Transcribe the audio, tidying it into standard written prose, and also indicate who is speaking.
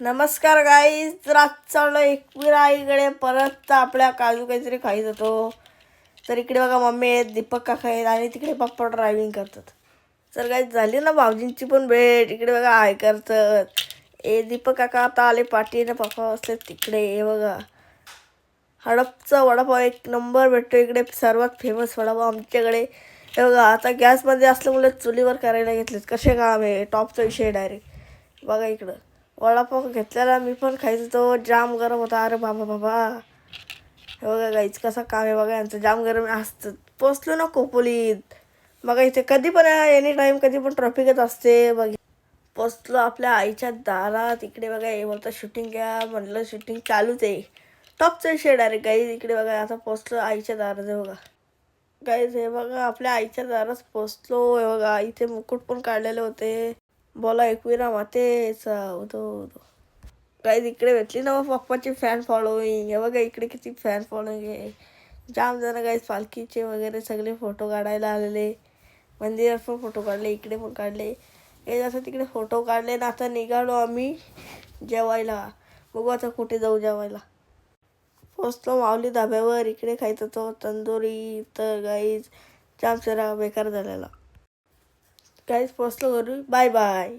Speaker 1: नमस्कार गाईज, तर आज चाललो एकविरा आईकडे. परत आपल्या काजू काहीतरी खाईत होतो. तर इकडे बघा मम्मी आहेत, दीपक काका आहेत आणि तिकडे पप्पा ड्रायव्हिंग करतात. तर काही झाली ना भाऊजींची पण भेट. इकडे बघा आय करतात. दीपक काका आता आले पाठीने, पप्पा असतात तिकडे. हे बघा हडपचा वडापाव एक नंबर भेटतो इकडे, सर्वात फेमस वडापाव आमच्याकडे. हे बघा आता गॅसमध्ये असल्यामुळे चुलीवर करायला घेतलेत. कसे काम आहे, टॉपचा विषय डायरेक्ट. बघा इकडं वडापाव घेतलेला मी पण खायचो, तो जाम गरम होता. अरे बाबा बाबा, हे बघा गाईच कसं काम आहे बघा यांचं, जाम गरम असतं. पोचलो ना खोपोलीत. बघा इथे कधी पण एनी टाईम कधी पण ट्रॉफिकच असते. बघ पोचलो आपल्या आईच्या दारात. इकडे बघा हे बोलतं शूटिंग घ्या, म्हटलं शूटिंग चालूच आहे. टॉपचं विषय डायरेक्ट गाईज. इकडे बघा आता पोचलो आईच्या दारात. हे बघा गाईज, हे बघा आपल्या आईच्या दारात पोचलो. हे बघा इथे मुकुट पण काढलेले होते. बोला एकविरा मातेचा उदो उदो. गाईज इकडे भेटली ना मग पप्पाची फॅन फॉलोईंग. हे बघा इकडे किती फॅन फॉलोईंग आहे. जाम जण गाईज पालखीचे वगैरे सगळे फोटो काढायला आलेले. मंदिरात पण फोटो काढले, इकडे पण काढले. हे जसं तिकडे फोटो काढले ना, आता निघालो आम्ही जेवायला. बघू आता कुठे जाऊ जेवायला. पोचलो माऊली धाब्यावर. इकडे खायचं तो तंदुरी. तर गाईज जाम जरा बेकार झालेला. गाईज पोचलो घरी. Bye bye.